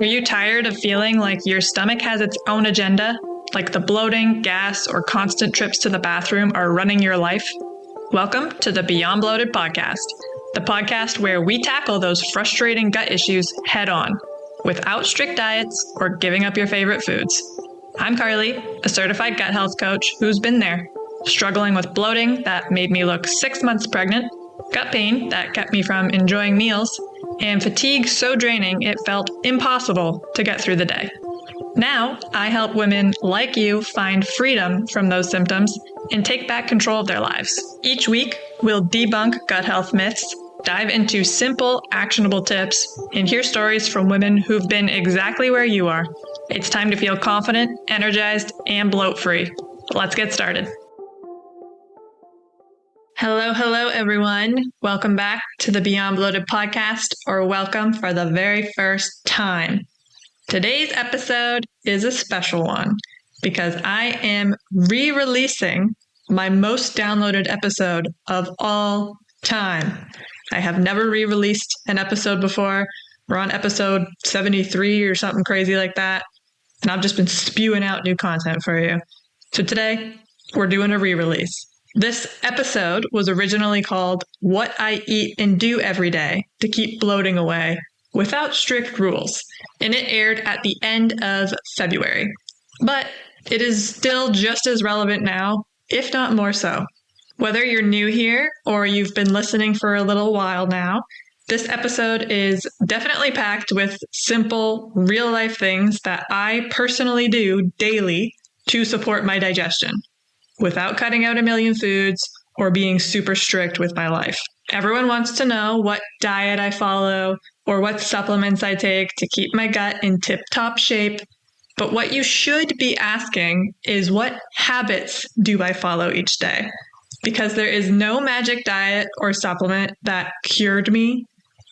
Are you tired of feeling like your stomach has its own agenda? Like the bloating, gas, or constant trips to the bathroom are running your life? Welcome to the Beyond Bloated podcast, the podcast where we tackle those frustrating gut issues head on, without strict diets or giving up your favorite foods. I'm Carly, a certified gut health coach who's been there, struggling with bloating that made me look 6 months pregnant, gut pain that kept me from enjoying meals, and fatigue so draining it felt impossible to get through the day. Now, I help women like you find freedom from those symptoms and take back control of their lives. Each week, we'll debunk gut health myths, dive into simple, actionable tips, and hear stories from women who've been exactly where you are. It's time to feel confident, energized, and bloat-free. Let's get started. Hello, everyone. Welcome back to the Beyond Bloated podcast, or welcome for the very first time. Today's episode is a special one because I am re-releasing my most downloaded episode of all time. I have never re-released an episode before. We're on episode 73 or something crazy like that, and I've just been spewing out new content for you. So today, we're doing a re-release. This episode was originally called What I Eat and Do Every Day to Keep Bloating Away Without Strict Rules, and it aired at the end of February. But it is still just as relevant now, if not more so. Whether you're new here or you've been listening for a little while now, this episode is definitely packed with simple, real-life things that I personally do daily to support my digestion, without cutting out a million foods or being super strict with my life. Everyone wants to know what diet I follow or what supplements I take to keep my gut in tip-top shape. But what you should be asking is, what habits do I follow each day? Because there is no magic diet or supplement that cured me.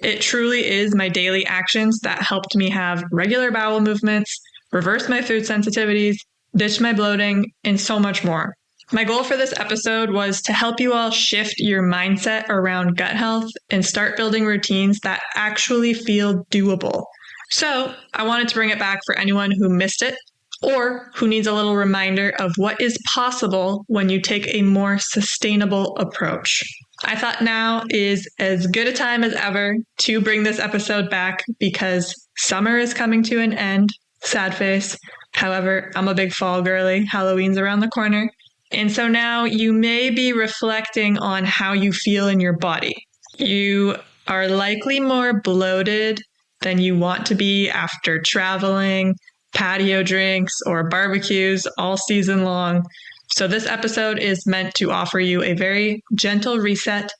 It truly is my daily actions that helped me have regular bowel movements, reverse my food sensitivities, ditch my bloating, and so much more. My goal for this episode was to help you all shift your mindset around gut health and start building routines that actually feel doable. So I wanted to bring it back for anyone who missed it or who needs a little reminder of what is possible when you take a more sustainable approach. I thought now is as good a time as ever to bring this episode back because summer is coming to an end. Sad face. However, I'm a big fall girly. Halloween's around the corner. And so now you may be reflecting on how you feel in your body. You are likely more bloated than you want to be after traveling, patio drinks, or barbecues all season long. So this episode is meant to offer you a very gentle reset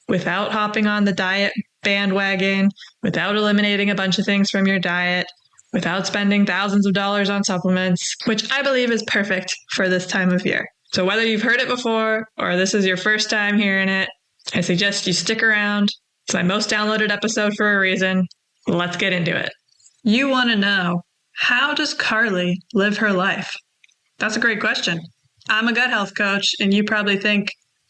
without hopping on the diet bandwagon, without eliminating a bunch of things from your diet, without spending thousands of dollars on supplements, which I believe is perfect for this time of year. So whether you've heard it before or this is your first time hearing it, I suggest you stick around. It's my most downloaded episode for a reason. Let's get into it. You want to know, how does Carly live her life? That's a great question. I'm a gut health coach, and you probably think,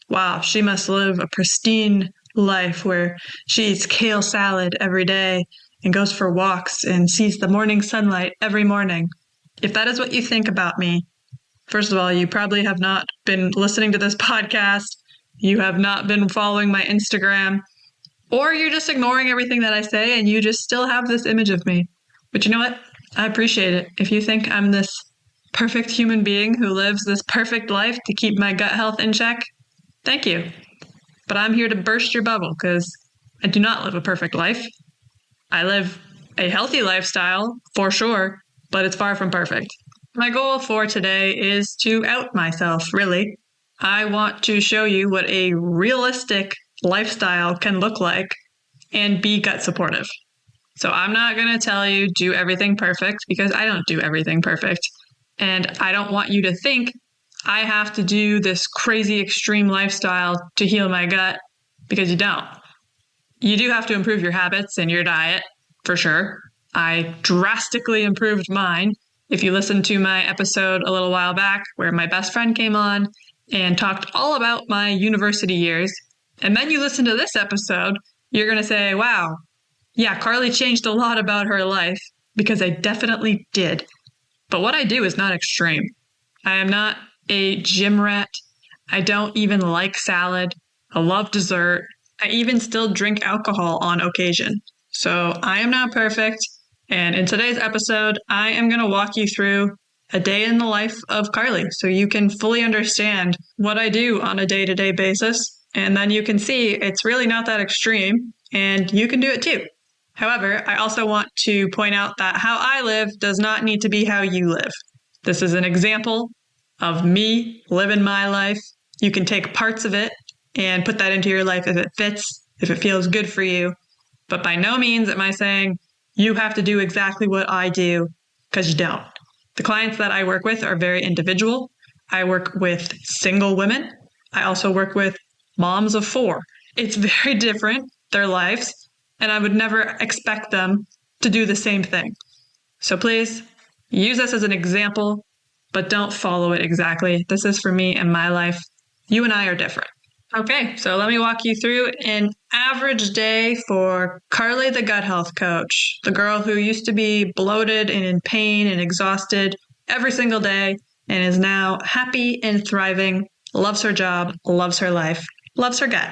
wow, she must live a pristine life where she eats kale salad every day and goes for walks and sees the morning sunlight every morning. If that is what you think about me, first of all, you probably have not been listening to this podcast. You have not been following my Instagram, or you're just ignoring everything that I say and you just still have this image of me. But you know what? I appreciate it. If you think I'm this perfect human being who lives this perfect life to keep my gut health in check, thank you. But I'm here to burst your bubble because I do not live a perfect life. I live a healthy lifestyle for sure, but it's far from perfect. My goal for today is to out myself, really. I want to show you what a realistic lifestyle can look like and be gut supportive. So I'm not going to tell you do everything perfect because I don't do everything perfect. And I don't want you to think I have to do this crazy extreme lifestyle to heal my gut, because you don't. You do have to improve your habits and your diet, for sure. I drastically improved mine. If you listened to my episode a little while back where my best friend came on and talked all about my university years, and then you listen to this episode, you're going to say, wow, yeah, Carly changed a lot about her life. because I definitely did. But what I do is not extreme. I am not a gym rat. I don't even like salad. I love dessert. I even still drink alcohol on occasion. So I am not perfect. And in today's episode, I am going to walk you through a day in the life of Carly so you can fully understand what I do on a day-to-day basis. And then you can see it's really not that extreme and you can do it too. However, I also want to point out that how I live does not need to be how you live. This is an example of me living my life. You can take parts of it and put that into your life if it fits, if it feels good for you. But by no means am I saying you have to do exactly what I do, because you don't. The clients that I work with are very individual. I work with single women. I also work with moms of 4. It's very different, their lives, and I would never expect them to do the same thing. So please use this as an example, but don't follow it exactly. This is for me and my life. You and I are different. Okay, so let me walk you through an average day for Carly, the gut health coach, the girl who used to be bloated and in pain and exhausted every single day and is now happy and thriving, loves her job, loves her life, loves her gut.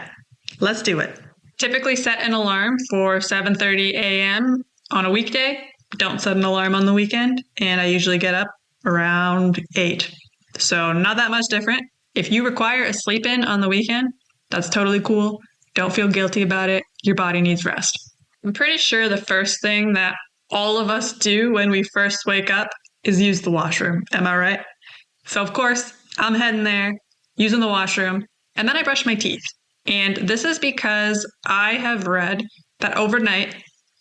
Let's do it. Typically set an alarm for 7:30 a.m. on a weekday. Don't set an alarm on the weekend, and I usually get up around 8. So not that much different. If you require a sleep in on the weekend, that's totally cool. Don't feel guilty about it. Your body needs rest. I'm pretty sure the first thing that all of us do when we first wake up is use the washroom. Am I right? So of course, I'm heading there, using the washroom, and then I brush my teeth. And this is because I have read that overnight,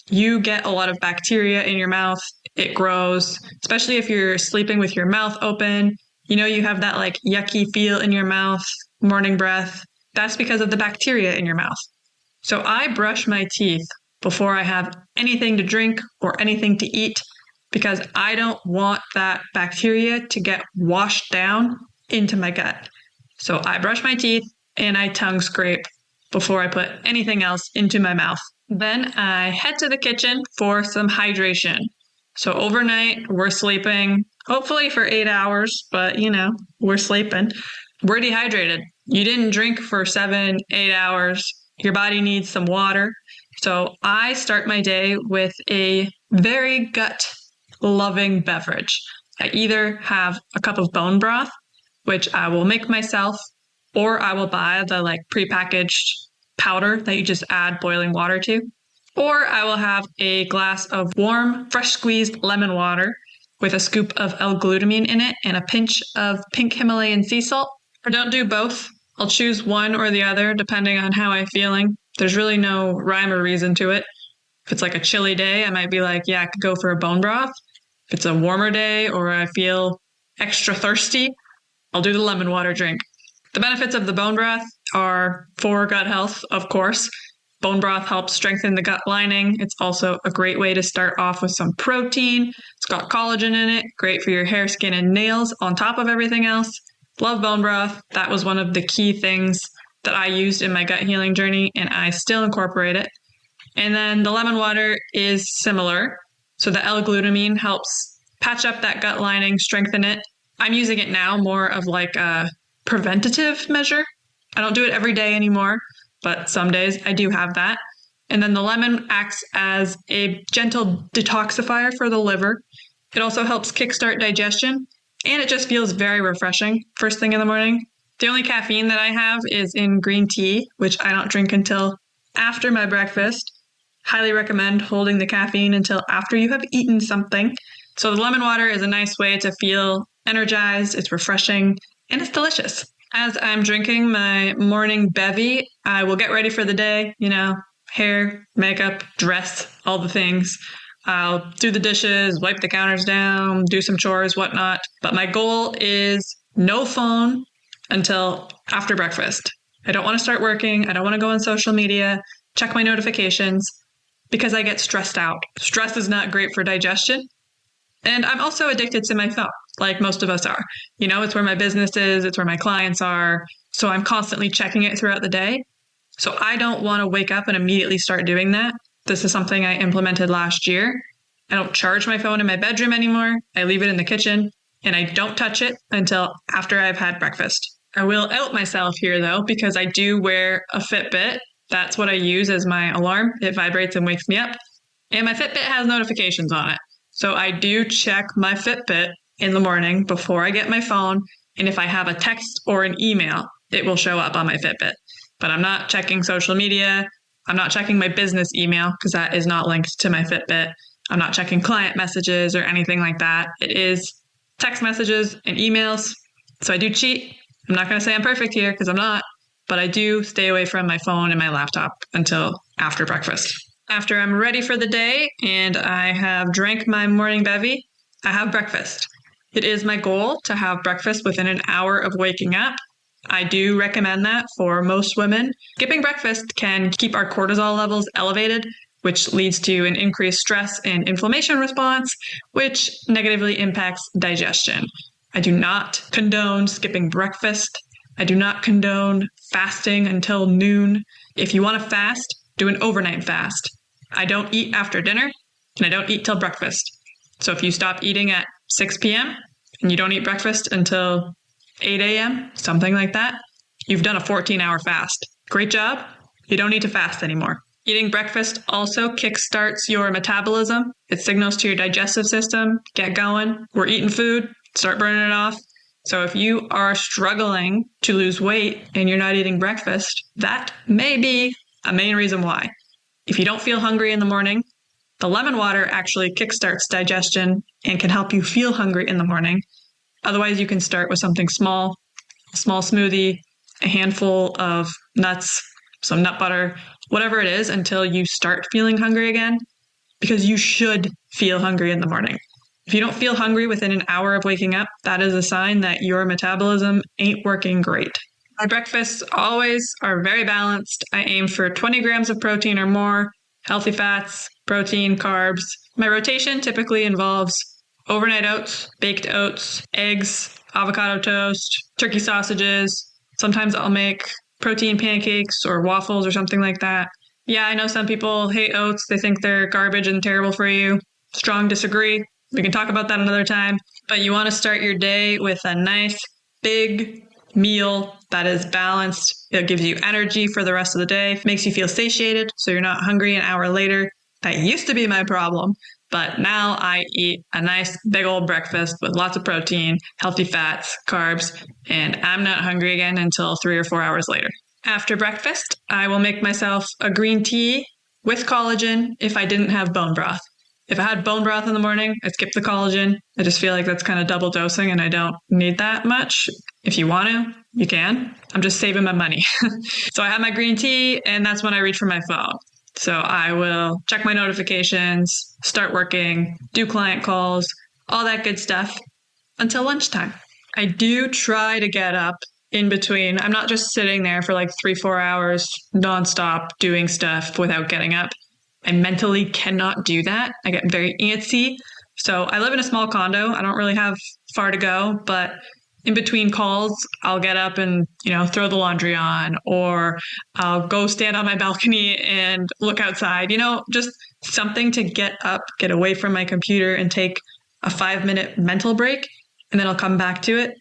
you get a lot of bacteria in your mouth. It grows, especially if you're sleeping with your mouth open. You know, you have that like yucky feel in your mouth, morning breath. That's because of the bacteria in your mouth. So I brush my teeth before I have anything to drink or anything to eat because I don't want that bacteria to get washed down into my gut. So I brush my teeth and I tongue scrape before I put anything else into my mouth. Then I head to the kitchen for some hydration. So overnight, we're sleeping, hopefully for 8 hours, but we're sleeping. We're dehydrated. You didn't drink for 7, 8 hours. Your body needs some water. So I start my day with a very gut-loving beverage. I either have a cup of bone broth, which I will make myself, or I will buy the prepackaged powder that you just add boiling water to. Or I will have a glass of warm, fresh squeezed lemon water with a scoop of L-glutamine in it and a pinch of pink Himalayan sea salt. Or don't do both. I'll choose one or the other depending on how I'm feeling. There's really no rhyme or reason to it. If it's like a chilly day, I might be like, yeah, I could go for a bone broth. If it's a warmer day or I feel extra thirsty, I'll do the lemon water drink. The benefits of the bone broth are for gut health, of course. Bone broth helps strengthen the gut lining. It's also a great way to start off with some protein. It's got collagen in it, great for your hair, skin, and nails on top of everything else. Love bone broth. That was one of the key things that I used in my gut healing journey, and I still incorporate it. And then the lemon water is similar. So the L-glutamine helps patch up that gut lining, strengthen it. I'm using it now more of like a preventative measure. I don't do it every day anymore, but some days I do have that. And then the lemon acts as a gentle detoxifier for the liver. It also helps kickstart digestion, and it just feels very refreshing first thing in the morning. The only caffeine that I have is in green tea, which I don't drink until after my breakfast. Highly recommend holding the caffeine until after you have eaten something. So the lemon water is a nice way to feel energized, it's refreshing, and it's delicious. As I'm drinking my morning bevy, I will get ready for the day, hair, makeup, dress, all the things. I'll do the dishes, wipe the counters down, do some chores, whatnot. But my goal is no phone until after breakfast. I don't want to start working. I don't want to go on social media, check my notifications, because I get stressed out. Stress is not great for digestion. And I'm also addicted to my phone, like most of us are. It's where my business is, it's where my clients are. So I'm constantly checking it throughout the day. So I don't want to wake up and immediately start doing that. This is something I implemented last year. I don't charge my phone in my bedroom anymore. I leave it in the kitchen and I don't touch it until after I've had breakfast. I will out myself here though, because I do wear a Fitbit. That's what I use as my alarm. It vibrates and wakes me up. And my Fitbit has notifications on it. So I do check my Fitbit in the morning before I get my phone. And if I have a text or an email, it will show up on my Fitbit. But I'm not checking social media. I'm not checking my business email because that is not linked to my Fitbit. I'm not checking client messages or anything like that. It is text messages and emails. So I do cheat. I'm not going to say I'm perfect here because I'm not, but I do stay away from my phone and my laptop until after breakfast. After I'm ready for the day and I have drank my morning bevy, I have breakfast. It is my goal to have breakfast within an hour of waking up. I do recommend that for most women. Skipping breakfast can keep our cortisol levels elevated, which leads to an increased stress and inflammation response, which negatively impacts digestion. I do not condone skipping breakfast. I do not condone fasting until noon. If you want to fast, do an overnight fast. I don't eat after dinner, and I don't eat till breakfast. So if you stop eating at 6 p.m. and you don't eat breakfast until 8 a.m., something like that, you've done a 14-hour fast. Great job. You don't need to fast anymore. Eating breakfast also kickstarts your metabolism. It signals to your digestive system, get going. We're eating food, start burning it off. So if you are struggling to lose weight and you're not eating breakfast, that may be a main reason why. If you don't feel hungry in the morning, the lemon water actually kickstarts digestion and can help you feel hungry in the morning. Otherwise, you can start with something small, a small smoothie, a handful of nuts, some nut butter, whatever it is, until you start feeling hungry again, because you should feel hungry in the morning. If you don't feel hungry within an hour of waking up, that is a sign that your metabolism ain't working great. My breakfasts always are very balanced. I aim for 20 grams of protein or more, healthy fats, protein, carbs. My rotation typically involves overnight oats, baked oats, eggs, avocado toast, turkey sausages. Sometimes I'll make protein pancakes or waffles or something like that. Yeah, I know some people hate oats. They think they're garbage and terrible for you. Strong disagree. We can talk about that another time. But you want to start your day with a nice big meal that is balanced. It gives you energy for the rest of the day, makes you feel satiated so you're not hungry an hour later. That used to be my problem, but now I eat a nice big old breakfast with lots of protein, healthy fats, carbs, and I'm not hungry again until 3 or 4 hours later. After breakfast, I will make myself a green tea with collagen if I didn't have bone broth. If I had bone broth in the morning, I'd skip the collagen. I just feel like that's kind of double dosing and I don't need that much. If you want to, you can. I'm just saving my money. So I have my green tea and that's when I reach for my phone. So I will check my notifications, start working, do client calls, all that good stuff until lunchtime. I do try to get up in between. I'm not just sitting there for like 3-4 hours nonstop doing stuff without getting up. I mentally cannot do that. I get very antsy. So I live in a small condo. I don't really have far to go, but in between calls, I'll get up and, throw the laundry on, or I'll go stand on my balcony and look outside, just something to get up, get away from my computer and take a 5-minute mental break, and then I'll come back to it.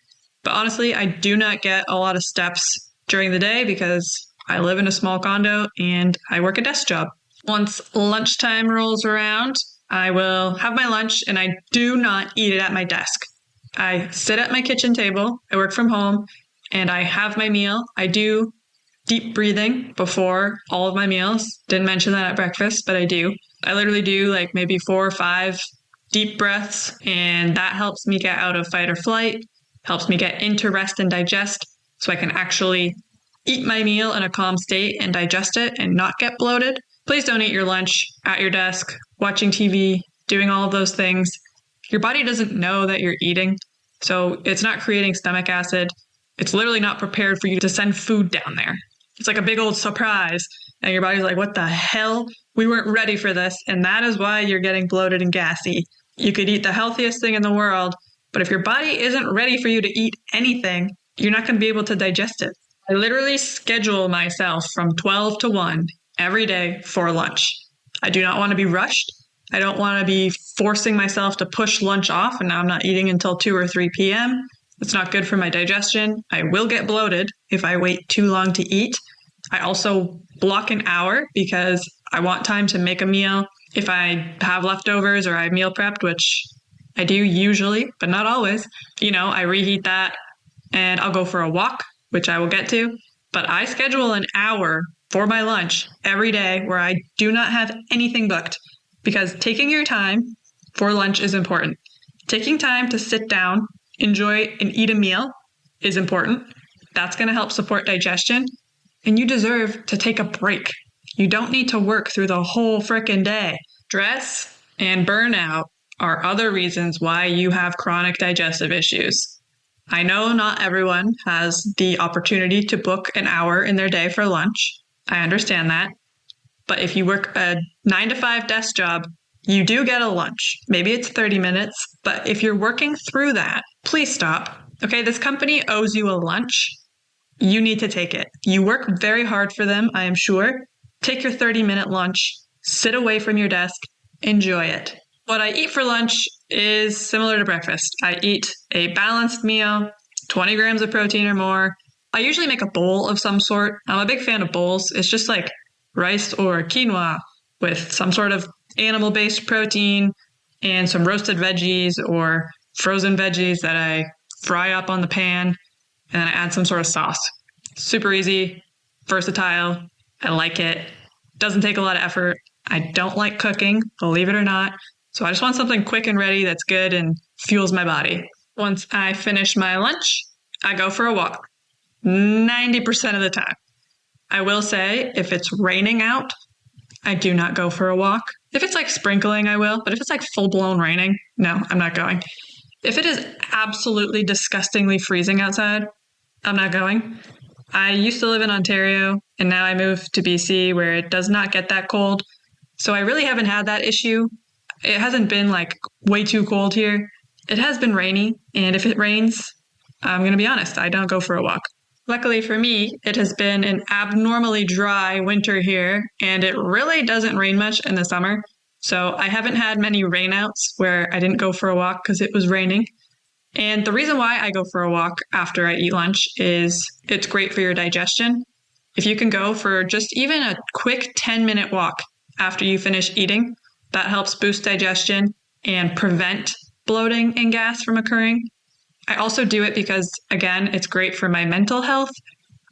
But honestly, I do not get a lot of steps during the day because I live in a small condo and I work a desk job. Once lunchtime rolls around, I will have my lunch and I do not eat it at my desk. I sit at my kitchen table, I work from home, and I have my meal. I do deep breathing before all of my meals. Didn't mention that at breakfast, but I do. I literally do like maybe 4 or 5 deep breaths, and that helps me get out of fight or flight, helps me get into rest and digest so I can actually eat my meal in a calm state and digest it and not get bloated. Please don't eat your lunch at your desk, watching TV, doing all of those things. Your body doesn't know that you're eating, so it's not creating stomach acid. It's literally not prepared for you to send food down there. It's like a big old surprise, and your body's like, what the hell? We weren't ready for this, and that is why you're getting bloated and gassy. You could eat the healthiest thing in the world, but if your body isn't ready for you to eat anything, you're not going to be able to digest it. I literally schedule myself from 12 to 1 every day for lunch. I do not want to be rushed. I don't want to be forcing myself to push lunch off and now I'm not eating until 2 or 3 p.m. It's not good for my digestion. I will get bloated if I wait too long to eat. I also block an hour because I want time to make a meal. If I have leftovers or I meal prepped, which I do usually, but not always, I reheat that and I'll go for a walk, which I will get to. But I schedule an hour for my lunch every day where I do not have anything booked because taking your time for lunch is important. Taking time to sit down, enjoy, and eat a meal is important. That's going to help support digestion. And you deserve to take a break. You don't need to work through the whole frickin' day. Stress and burnout are other reasons why you have chronic digestive issues. I know not everyone has the opportunity to book an hour in their day for lunch. I understand that. But if you work a 9-to-5 desk job, you do get a lunch. Maybe it's 30 minutes, but if you're working through that, please stop. Okay, this company owes you a lunch. You need to take it. You work very hard for them, I am sure. Take your 30-minute lunch, sit away from your desk, enjoy it. What I eat for lunch is similar to breakfast. I eat a balanced meal, 20 grams of protein or more. I usually make a bowl of some sort. I'm a big fan of bowls. It's just like rice or quinoa with some sort of animal-based protein and some roasted veggies or frozen veggies that I fry up on the pan, and then I add some sort of sauce. Super easy, versatile. I like it. Doesn't take a lot of effort. I don't like cooking, believe it or not. So I just want something quick and ready that's good and fuels my body. Once I finish my lunch, I go for a walk. 90% of the time. I will say, if it's raining out, I do not go for a walk. If it's like sprinkling, I will. But if it's like full-blown raining, no, I'm not going. If it is absolutely disgustingly freezing outside, I'm not going. I used to live in Ontario, and now I moved to BC where it does not get that cold. So I really haven't had that issue. It hasn't been like way too cold here. It has been rainy, and if it rains, I'm going to be honest, I don't go for a walk. Luckily for me, it has been an abnormally dry winter here, and it really doesn't rain much in the summer. So I haven't had many rainouts where I didn't go for a walk because it was raining. And the reason why I go for a walk after I eat lunch is it's great for your digestion. If you can go for just even a quick 10-minute walk after you finish eating, that helps boost digestion and prevent bloating and gas from occurring. I also do it because, again, it's great for my mental health.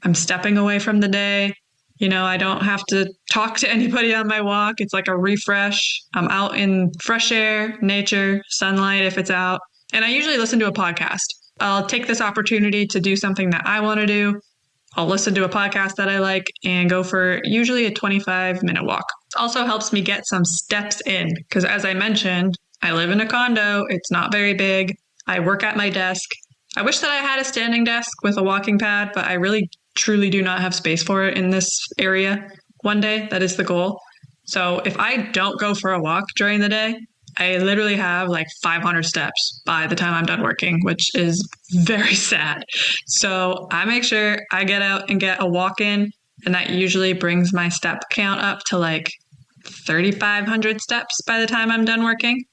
I'm stepping away from the day. I don't have to talk to anybody on my walk. It's like a refresh. I'm out in fresh air, nature, sunlight if it's out. And I usually listen to a podcast. I'll take this opportunity to do something that I want to do. I'll listen to a podcast that I like and go for usually a 25-minute walk. It also helps me get some steps in because, as I mentioned, I live in a condo. It's not very big. I work at my desk. I wish that I had a standing desk with a walking pad, but I really, truly do not have space for it in this area. One day, that is the goal. So if I don't go for a walk during the day, I literally have like 500 steps by the time I'm done working, which is very sad. So I make sure I get out and get a walk in, and that usually brings my step count up to like 3,500 steps by the time I'm done working,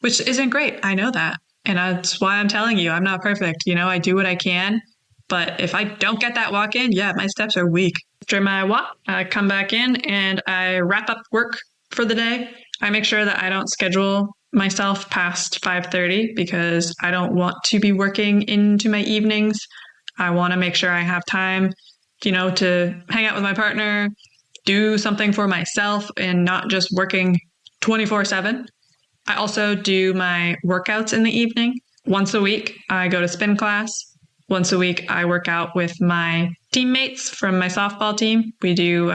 which isn't great. I know that. And that's why I'm telling you, I'm not perfect. I do what I can. But if I don't get that walk in, yeah, my steps are weak. After my walk, I come back in and I wrap up work for the day. I make sure that I don't schedule myself past 5:30 because I don't want to be working into my evenings. I want to make sure I have time, to hang out with my partner, do something for myself and not just working 24/7. I also do my workouts in the evening. Once a week, I go to spin class. Once a week, I work out with my teammates from my softball team. We do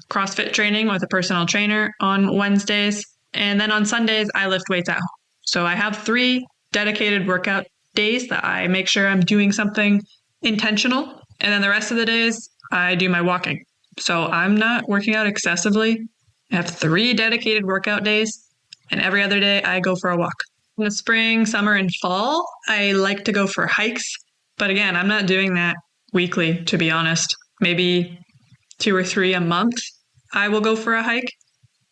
CrossFit training with a personal trainer on Wednesdays. And then on Sundays, I lift weights at home. So I have 3 dedicated workout days that I make sure I'm doing something intentional. And then the rest of the days, I do my walking. So I'm not working out excessively. I have 3 dedicated workout days. And every other day, I go for a walk. In the spring, summer, and fall, I like to go for hikes. But again, I'm not doing that weekly, to be honest. Maybe 2 or 3 a month, I will go for a hike.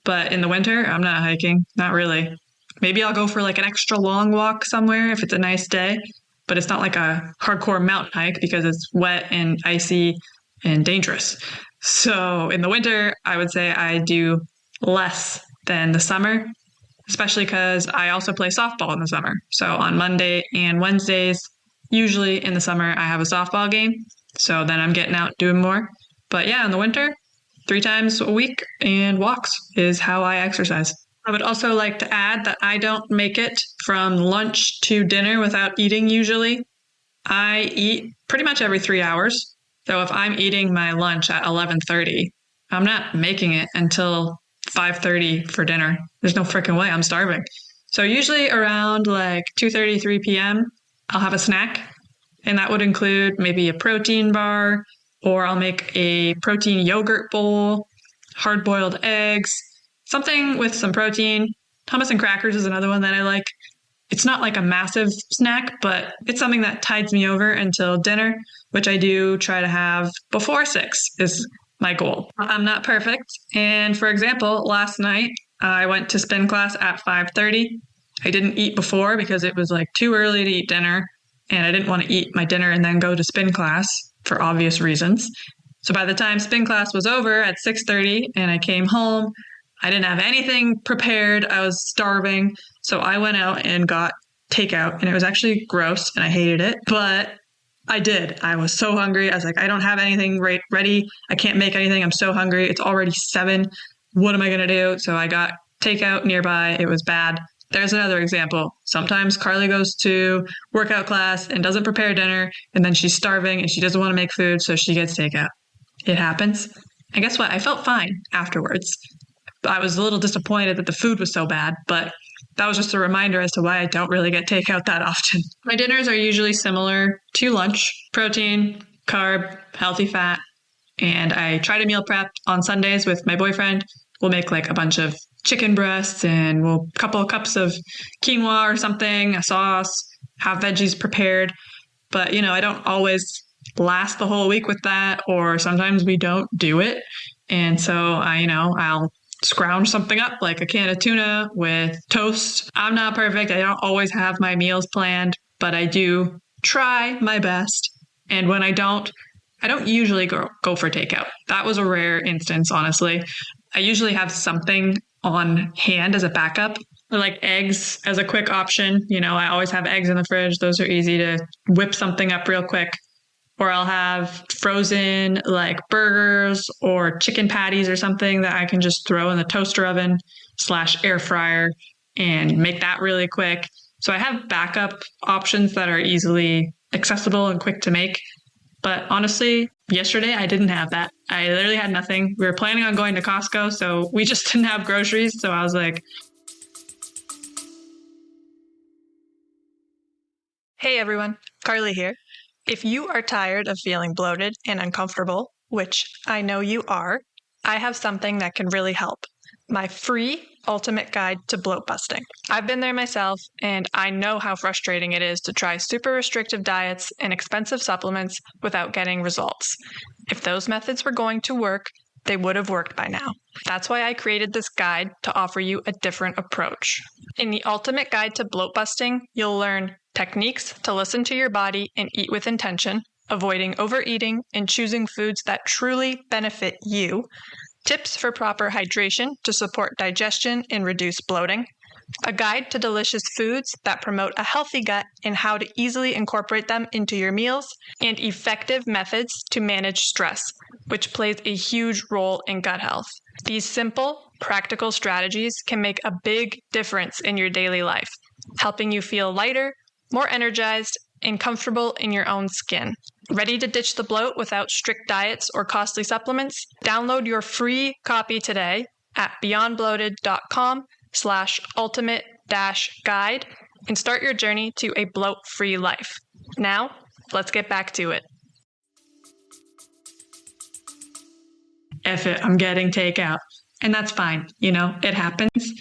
But in the winter, I'm not hiking. Not really. Maybe I'll go for like an extra long walk somewhere if it's a nice day, but it's not like a hardcore mountain hike because it's wet and icy and dangerous. So in the winter, I would say I do less than the summer, especially because I also play softball in the summer. So on Monday and Wednesdays, usually in the summer, I have a softball game. So then I'm getting out doing more. But yeah, in the winter, 3 times a week and walks is how I exercise. I would also like to add that I don't make it from lunch to dinner without eating usually. I eat pretty much every 3 hours. So if I'm eating my lunch at 11:30, I'm not making it until 5:30 for dinner. There's no freaking way. I'm starving. So usually around like 2:30, 3 p.m., I'll have a snack. And that would include maybe a protein bar, or I'll make a protein yogurt bowl, hard-boiled eggs, something with some protein. Hummus and crackers is another one that I like. It's not like a massive snack, but it's something that tides me over until dinner, which I do try to have before 6 is my goal. I'm not perfect. And for example, last night I went to spin class at 5:30. I didn't eat before because it was like too early to eat dinner, and I didn't want to eat my dinner and then go to spin class for obvious reasons. So by the time spin class was over at 6:30 and I came home, I didn't have anything prepared. I was starving. So I went out and got takeout, and it was actually gross and I hated it, but I did. I was so hungry. I was like, I don't have anything ready. I can't make anything. I'm so hungry. It's already 7. What am I going to do? So I got takeout nearby. It was bad. There's another example. Sometimes Carly goes to workout class and doesn't prepare dinner, and then she's starving and she doesn't want to make food, so she gets takeout. It happens. And guess what? I felt fine afterwards. I was a little disappointed that the food was so bad, but that was just a reminder as to why I don't really get takeout that often. My dinners are usually similar to lunch: protein, carb, healthy fat, and I try to meal prep on Sundays with my boyfriend. We'll make like a bunch of chicken breasts and we'll couple of cups of quinoa or something, a sauce, have veggies prepared. But, I don't always last the whole week with that, or sometimes we don't do it. And so I'll scrounge something up like a can of tuna with toast. I'm not perfect. I don't always have my meals planned, but I do try my best. And when I don't usually go for takeout. That was a rare instance, honestly. I usually have something on hand as a backup, like eggs as a quick option. I always have eggs in the fridge. Those are easy to whip something up real quick. Or I'll have frozen like burgers or chicken patties or something that I can just throw in the toaster oven / air fryer and make that really quick. So I have backup options that are easily accessible and quick to make. But honestly, yesterday I didn't have that. I literally had nothing. We were planning on going to Costco, so we just didn't have groceries. So I was like, hey everyone, Carly here. If you are tired of feeling bloated and uncomfortable, which I know you are, I have something that can really help. My free ultimate guide to bloat busting. I've been there myself, and I know how frustrating it is to try super restrictive diets and expensive supplements without getting results. If those methods were going to work, they would have worked by now. That's why I created this guide to offer you a different approach. In the ultimate guide to bloat busting, you'll learn techniques to listen to your body and eat with intention, avoiding overeating and choosing foods that truly benefit you, tips for proper hydration to support digestion and reduce bloating, a guide to delicious foods that promote a healthy gut and how to easily incorporate them into your meals, and effective methods to manage stress, which plays a huge role in gut health. These simple, practical strategies can make a big difference in your daily life, helping you feel lighter, more energized, and comfortable in your own skin. Ready to ditch the bloat without strict diets or costly supplements? Download your free copy today at beyondbloated.com/ultimate-guide and start your journey to a bloat-free life. Now, let's get back to it. F it, I'm getting takeout. And that's fine. It happens.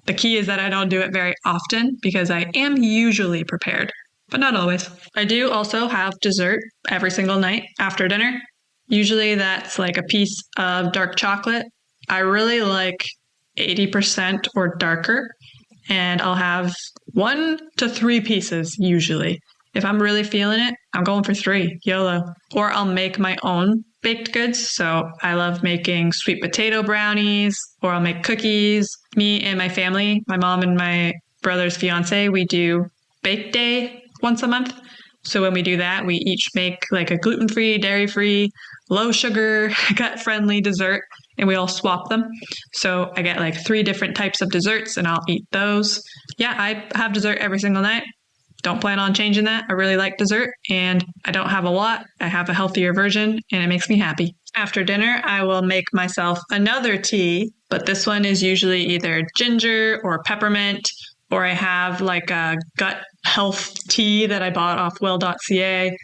The key is that I don't do it very often because I am usually prepared, but not always. I do also have dessert every single night after dinner. Usually that's like a piece of dark chocolate. I really like 80% or darker. And I'll have 1 to 3 pieces usually. If I'm really feeling it, I'm going for 3, YOLO. Or I'll make my own baked goods. So I love making sweet potato brownies, or I'll make cookies. Me and my family, my mom and my brother's fiance, we do bake day once a month. So when we do that, we each make like a gluten-free, dairy-free, low sugar, gut-friendly dessert, and we all swap them. So I get like 3 different types of desserts and I'll eat those. Yeah, I have dessert every single night. Don't plan on changing that. I really like dessert and I don't have a lot. I have a healthier version and it makes me happy. After dinner, I will make myself another tea, but this one is usually either ginger or peppermint, or I have like a gut health tea that I bought off well.ca.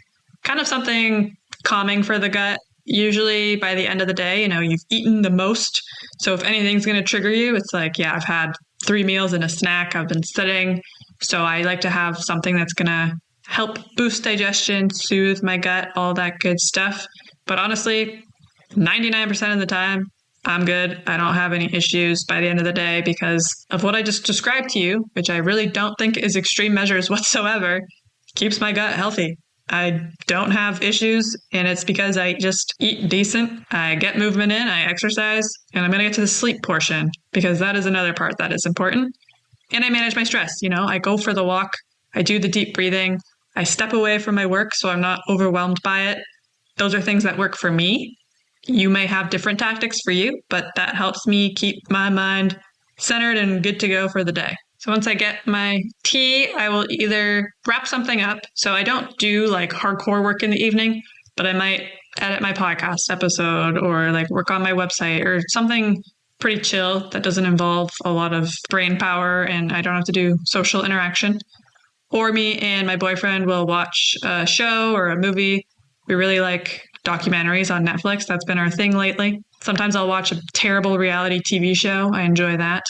Kind of something calming for the gut. Usually by the end of the day, you've eaten the most. So if anything's going to trigger you, it's like, yeah, I've had 3 meals and a snack. I've been sitting. So I like to have something that's going to help boost digestion, soothe my gut, all that good stuff. But honestly, 99% of the time, I'm good. I don't have any issues by the end of the day because of what I just described to you, which I really don't think is extreme measures whatsoever, keeps my gut healthy. I don't have issues, and it's because I just eat decent. I get movement in, I exercise, and I'm going to get to the sleep portion because that is another part that is important. And I manage my stress. I go for the walk. I do the deep breathing. I step away from my work so I'm not overwhelmed by it. Those are things that work for me. You may have different tactics for you, but that helps me keep my mind centered and good to go for the day. So once I get my tea, I will either wrap something up. So I don't do like hardcore work in the evening, but I might edit my podcast episode or like work on my website or something pretty chill that doesn't involve a lot of brain power and I don't have to do social interaction. Or me and my boyfriend will watch a show or a movie. We really like documentaries on Netflix. That's been our thing lately. Sometimes I'll watch a terrible reality TV show. I enjoy that.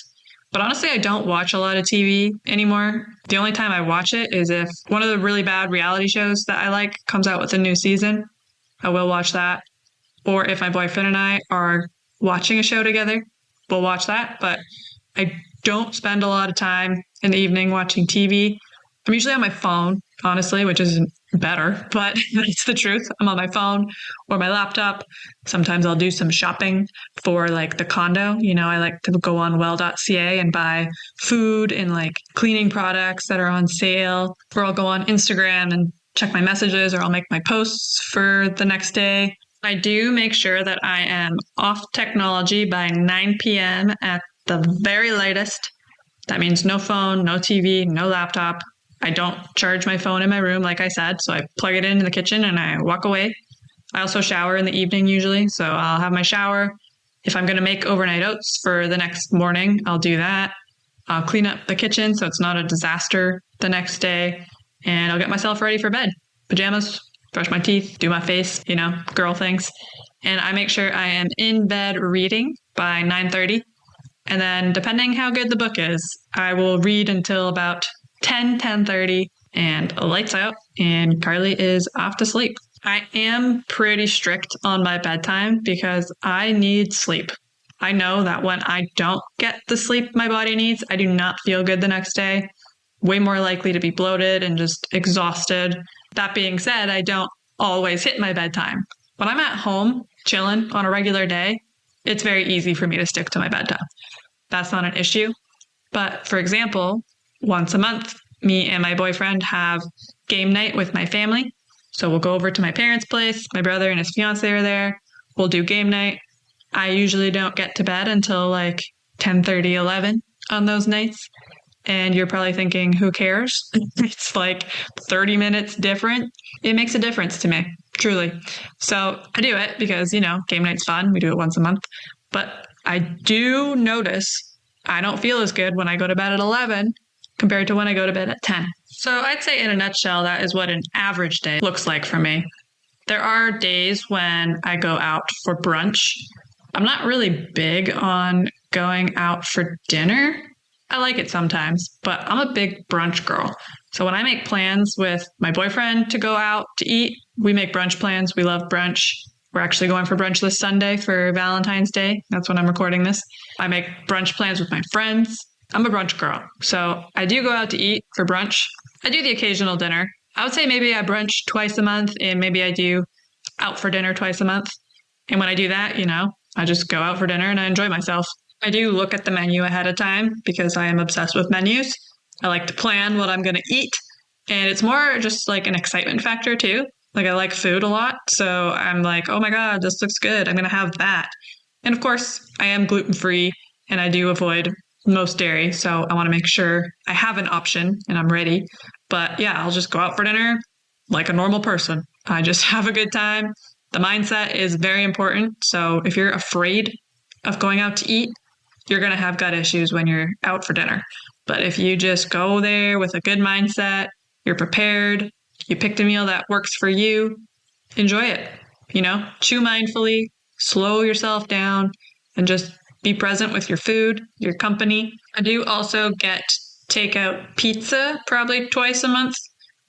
But honestly, I don't watch a lot of TV anymore. The only time I watch it is if one of the really bad reality shows that I like comes out with a new season. I will watch that. Or if my boyfriend and I are watching a show together, we'll watch that. But I don't spend a lot of time in the evening watching TV. I'm usually on my phone, honestly, which isn't better, but it's the truth. I'm on my phone or my laptop. Sometimes I'll do some shopping for like the condo. I like to go on well.ca and buy food and like cleaning products that are on sale. Or I'll go on Instagram and check my messages, or I'll make my posts for the next day. I do make sure that I am off technology by 9 p.m. at the very latest. That means no phone, no TV, no laptop. I don't charge my phone in my room, like I said, so I plug it in the kitchen and I walk away. I also shower in the evening usually, so I'll have my shower. If I'm going to make overnight oats for the next morning, I'll do that. I'll clean up the kitchen so it's not a disaster the next day, and I'll get myself ready for bed. Pajamas, brush my teeth, do my face, girl things. And I make sure I am in bed reading by 9:30. And then depending how good the book is, I will read until about 10:30, and lights out, and Carly is off to sleep. I am pretty strict on my bedtime because I need sleep. I know that when I don't get the sleep my body needs, I do not feel good the next day. Way more likely to be bloated and just exhausted. That being said, I don't always hit my bedtime. When I'm at home chilling on a regular day, it's very easy for me to stick to my bedtime. That's not an issue. But for example, once a month, me and my boyfriend have game night with my family. So we'll go over to my parents' place. My brother and his fiance are there. We'll do game night. I usually don't get to bed until like 10:30, 11 on those nights. And you're probably thinking, who cares? It's like 30 minutes different. It makes a difference to me, truly. So I do it because, game night's fun. We do it once a month. But I do notice I don't feel as good when I go to bed at 11 compared to when I go to bed at 10. So I'd say in a nutshell, that is what an average day looks like for me. There are days when I go out for brunch. I'm not really big on going out for dinner. I like it sometimes, but I'm a big brunch girl. So when I make plans with my boyfriend to go out to eat, we make brunch plans. We love brunch. We're actually going for brunch this Sunday for Valentine's Day. That's when I'm recording this. I make brunch plans with my friends. I'm a brunch girl. So I do go out to eat for brunch. I do the occasional dinner. I would say maybe I brunch twice a month and maybe I do out for dinner twice a month. And when I do that, I just go out for dinner and I enjoy myself. I do look at the menu ahead of time because I am obsessed with menus. I like to plan what I'm going to eat. And it's more just like an excitement factor too. Like I like food a lot. So I'm like, oh my God, this looks good. I'm going to have that. And of course, I am gluten-free and I do avoid most dairy. So I want to make sure I have an option and I'm ready. But yeah, I'll just go out for dinner like a normal person. I just have a good time. The mindset is very important. So if you're afraid of going out to eat, you're going to have gut issues when you're out for dinner. But if you just go there with a good mindset, you're prepared, you picked a meal that works for you, enjoy it. Chew mindfully, slow yourself down, and just be present with your food, your company. I do also get takeout pizza probably twice a month.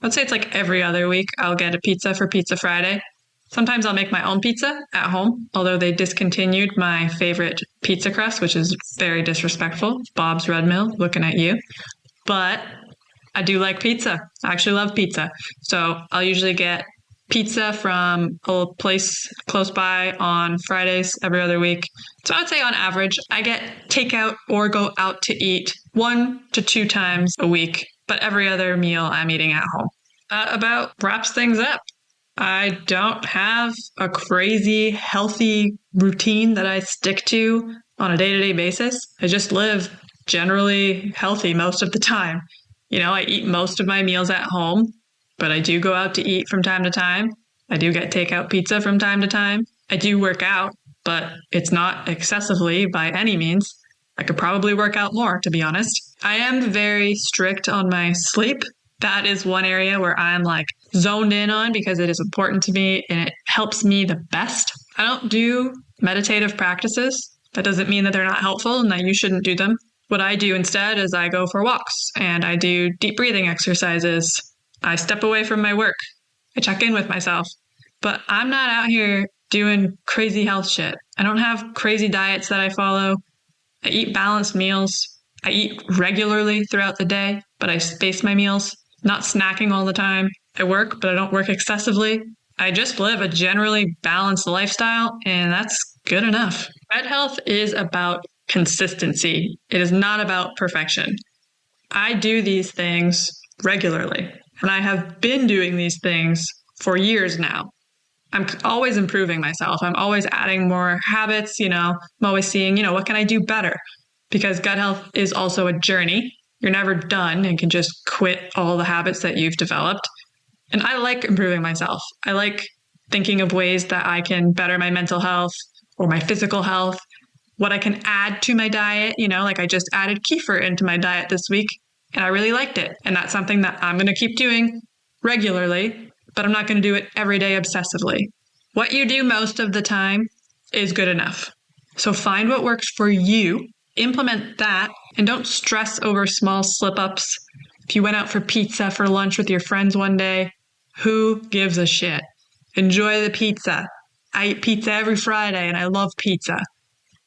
I'd say it's like every other week I'll get a pizza for Pizza Friday. Sometimes I'll make my own pizza at home, although they discontinued my favorite pizza crust, which is very disrespectful. Bob's Red Mill, looking at you. But I do like pizza. I actually love pizza. So I'll usually get pizza from a place close by on Fridays every other week. So I would say on average, I get takeout or go out to eat 1 to 2 times a week, but every other meal I'm eating at home. That about wraps things up. I don't have a crazy healthy routine that I stick to on a day-to-day basis. I just live generally healthy most of the time. I eat most of my meals at home, but I do go out to eat from time to time. I do get takeout pizza from time to time. I do work out, but it's not excessively by any means. I could probably work out more, to be honest. I am very strict on my sleep. That is one area where I'm like zoned in on because it is important to me and it helps me the best. I don't do meditative practices. That doesn't mean that they're not helpful and that you shouldn't do them. What I do instead is I go for walks and I do deep breathing exercises. I step away from my work. I check in with myself. But I'm not out here doing crazy health shit. I don't have crazy diets that I follow. I eat balanced meals. I eat regularly throughout the day, but I space my meals. Not snacking all the time. I work, but I don't work excessively. I just live a generally balanced lifestyle, and that's good enough. Gut health is about consistency. It is not about perfection. I do these things regularly, and I have been doing these things for years now. I'm always improving myself. I'm always adding more habits, I'm always seeing, what can I do better? Because gut health is also a journey. You're never done and can just quit all the habits that you've developed. And I like improving myself. I like thinking of ways that I can better my mental health or my physical health, what I can add to my diet. Like I just added kefir into my diet this week and I really liked it. And that's something that I'm going to keep doing regularly, but I'm not going to do it every day obsessively. What you do most of the time is good enough. So find what works for you. Implement that and don't stress over small slip-ups. If you went out for pizza for lunch with your friends one day, who gives a shit? Enjoy the pizza. I eat pizza every Friday and I love pizza.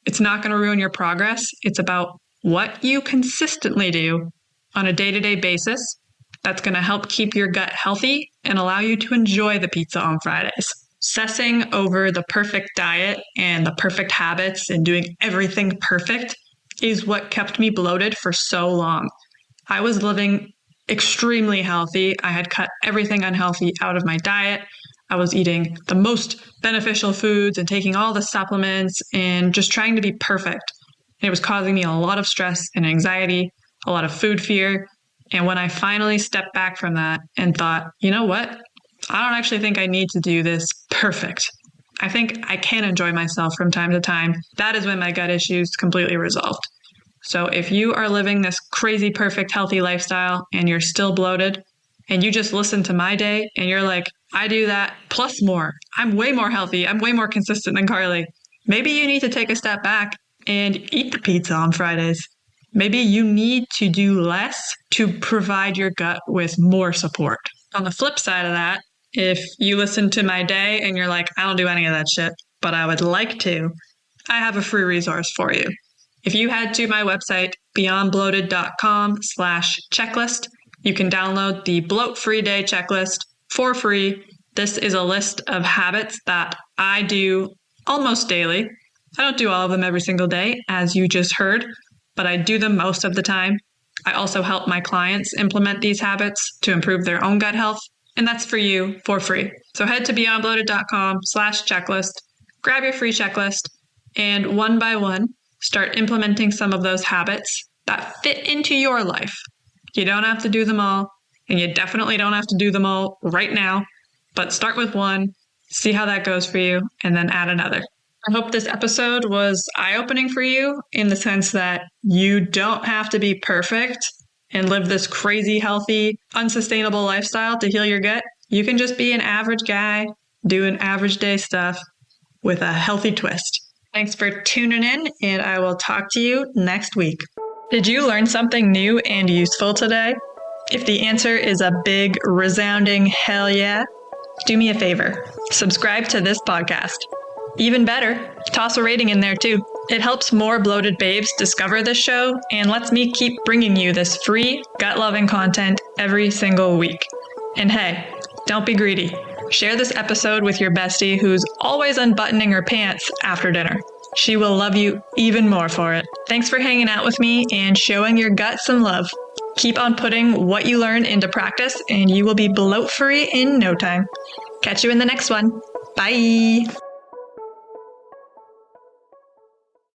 It's not going to ruin your progress. It's about what you consistently do on a day-to-day basis that's going to help keep your gut healthy and allow you to enjoy the pizza on Fridays. Obsessing over the perfect diet and the perfect habits and doing everything perfect is what kept me bloated for so long. I was living extremely healthy. I had cut everything unhealthy out of my diet. I was eating the most beneficial foods and taking all the supplements and just trying to be perfect. And it was causing me a lot of stress and anxiety, a lot of food fear. And when I finally stepped back from that and thought, you know what? I don't actually think I need to do this perfect. I think I can enjoy myself from time to time. That is when my gut issues completely resolved. So if you are living this crazy, perfect, healthy lifestyle and you're still bloated and you just listen to my day and you're like, I do that plus more. I'm way more healthy. I'm way more consistent than Carly. Maybe you need to take a step back and eat the pizza on Fridays. Maybe you need to do less to provide your gut with more support. On the flip side of that, If you listen to my day and you're like, I don't do any of that shit, but I would like to, I have a free resource for you. If you head to my website, beyondbloated.com/checklist, you can download the Bloat Free Day checklist for free. This is a list of habits that I do almost daily. I don't do all of them every single day, as you just heard, but I do them most of the time. I also help my clients implement these habits to improve their own gut health, and that's for you for free. So head to beyondbloated.com/checklist, grab your free checklist, and one by one, start implementing some of those habits that fit into your life. You don't have to do them all, and you definitely don't have to do them all right now, but start with one, see how that goes for you, and then add another. I hope this episode was eye-opening for you in the sense that you don't have to be perfect and live this crazy, healthy, unsustainable lifestyle to heal your gut. You can just be an average guy doing average day stuff with a healthy twist. Thanks for tuning in, and I will talk to you next week. Did you learn something new and useful today? If the answer is a big, resounding hell yeah, do me a favor. Subscribe to this podcast. Even better, toss a rating in there too. It helps more bloated babes discover this show and lets me keep bringing you this free, gut-loving content every single week. And hey, don't be greedy. Share this episode with your bestie who's always unbuttoning her pants after dinner. She will love you even more for it. Thanks for hanging out with me and showing your gut some love. Keep on putting what you learn into practice and you will be bloat-free in no time. Catch you in the next one. Bye.